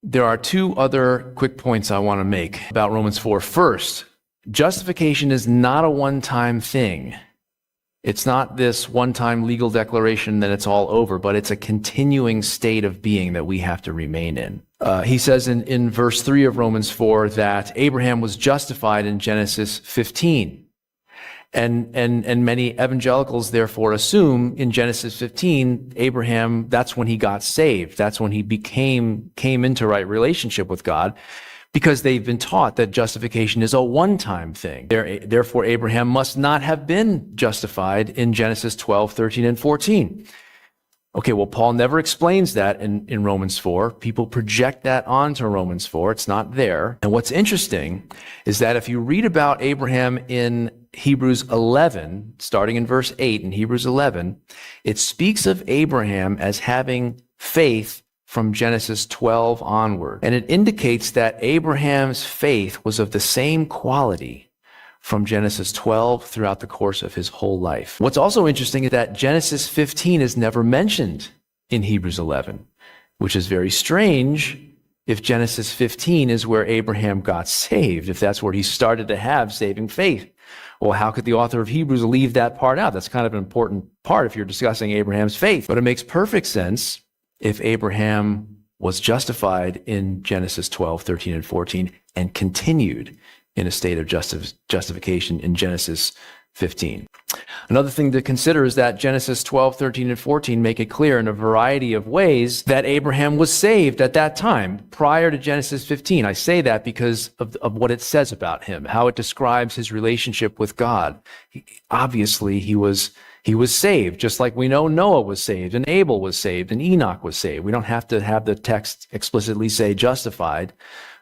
There are two other quick points I want to make about Romans 4. First, justification is not a one-time thing. It's not this one-time legal declaration that it's all over, but it's a continuing state of being that we have to remain in. He says in verse 3 of Romans 4 that Abraham was justified in Genesis 15. And many evangelicals therefore assume in Genesis 15, Abraham, that's when he got saved. That's when he came into right relationship with God, because they've been taught that justification is a one-time thing. Therefore, Abraham must not have been justified in Genesis 12, 13, and 14. Okay, well, Paul never explains that in Romans 4. People project that onto Romans 4. It's not there. And what's interesting is that if you read about Abraham in Hebrews 11, starting in verse 8 in Hebrews 11, it speaks of Abraham as having faith from Genesis 12 onward. And it indicates that Abraham's faith was of the same quality from Genesis 12 throughout the course of his whole life. What's also interesting is that Genesis 15 is never mentioned in Hebrews 11, which is very strange if Genesis 15 is where Abraham got saved, if that's where he started to have saving faith. Well, how could the author of Hebrews leave that part out? That's kind of an important part if you're discussing Abraham's faith. But it makes perfect sense if Abraham was justified in Genesis 12, 13, and 14 and continued in a state of justification in Genesis 15. Another thing to consider is that Genesis 12, 13, and 14 make it clear in a variety of ways that Abraham was saved at that time, prior to Genesis 15. I say that because of what it says about him, how it describes his relationship with God. Obviously, he was saved, just like we know Noah was saved, and Abel was saved, and Enoch was saved. We don't have to have the text explicitly say justified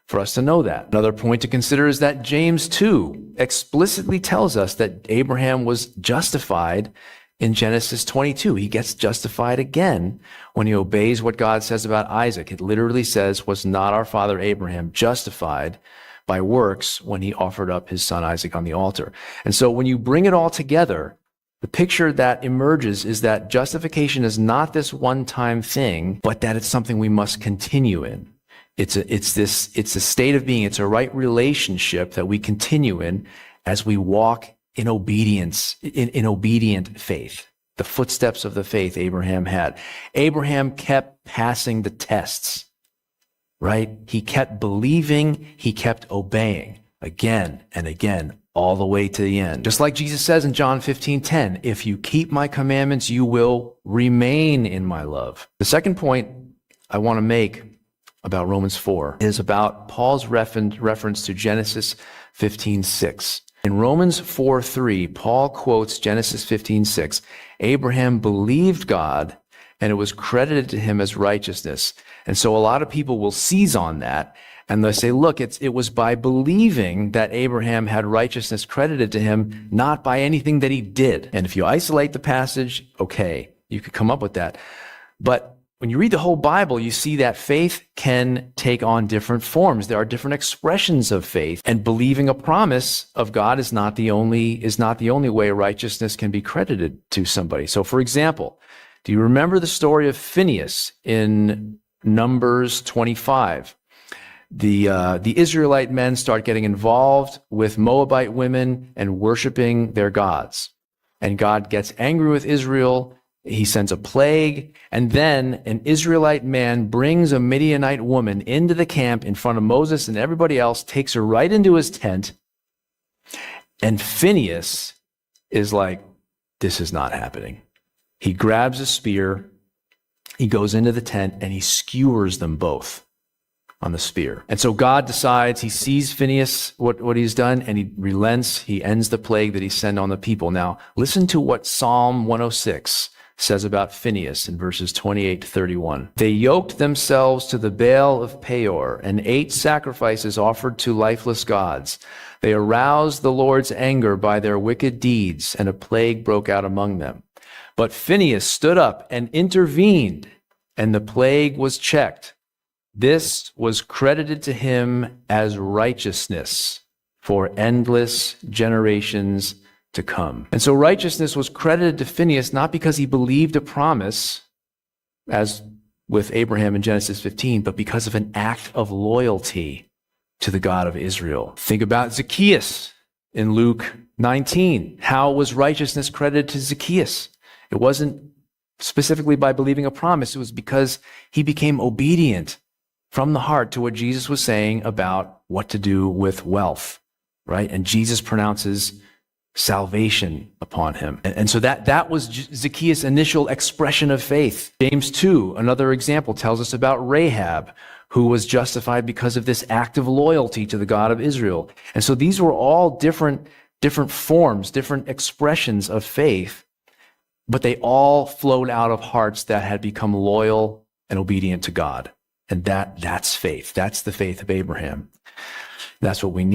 for us to know that. Another point to consider is that James 2 explicitly tells us that Abraham was justified in Genesis 22. He gets justified again when he obeys what God says about Isaac. It literally says, was not our father Abraham justified by works when he offered up his son Isaac on the altar? And so when you bring it all together, the picture that emerges is that justification is not this one-time thing, but that it's something we must continue in. It's a state of being. It's a right relationship that we continue in as we walk in obedience, in obedient faith. The footsteps of the faith Abraham had. Abraham kept passing the tests, right? He kept believing, he kept obeying again and again, all the way to the end. Just like Jesus says in John 15:10, if you keep my commandments, you will remain in my love. The second point I want to make about Romans 4 is about Paul's reference to Genesis 15:6. In Romans 4:3, Paul quotes Genesis 15:6. Abraham believed God, and it was credited to him as righteousness. And so a lot of people will seize on that, and they'll say, look, it was by believing that Abraham had righteousness credited to him, not by anything that he did. And if you isolate the passage, okay, you could come up with that. But when you read the whole Bible, you see that faith can take on different forms. There are different expressions of faith, and believing a promise of God is not the only way righteousness can be credited to somebody. So, for example, do you remember the story of Phinehas in Numbers 25? The Israelite men start getting involved with Moabite women and worshiping their gods, and God gets angry with Israel. He sends a plague, and then an Israelite man brings a Midianite woman into the camp in front of Moses and everybody else, takes her right into his tent, and Phinehas is like, this is not happening. He grabs a spear, he goes into the tent, and he skewers them both on the spear. And so God decides, he sees Phinehas, what he's done, and he relents, he ends the plague that he sent on the people. Now, listen to what Psalm 106 says about Phinehas in verses 28 to 31. They yoked themselves to the Baal of Peor and ate sacrifices offered to lifeless gods. They aroused the Lord's anger by their wicked deeds, and a plague broke out among them. But Phinehas stood up and intervened, and the plague was checked. This was credited to him as righteousness for endless generations to come. And so righteousness was credited to Phinehas not because he believed a promise, as with Abraham in Genesis 15, but because of an act of loyalty to the God of Israel. Think about Zacchaeus in Luke 19. How was righteousness credited to Zacchaeus? It wasn't specifically by believing a promise. It was because he became obedient from the heart to what Jesus was saying about what to do with wealth, right? And Jesus pronounces salvation upon him. And so that was Zacchaeus' initial expression of faith. James 2, another example, tells us about Rahab, who was justified because of this act of loyalty to the God of Israel. And so these were all different forms, different expressions of faith, but they all flowed out of hearts that had become loyal and obedient to God. And that's faith. That's the faith of Abraham. That's what we need.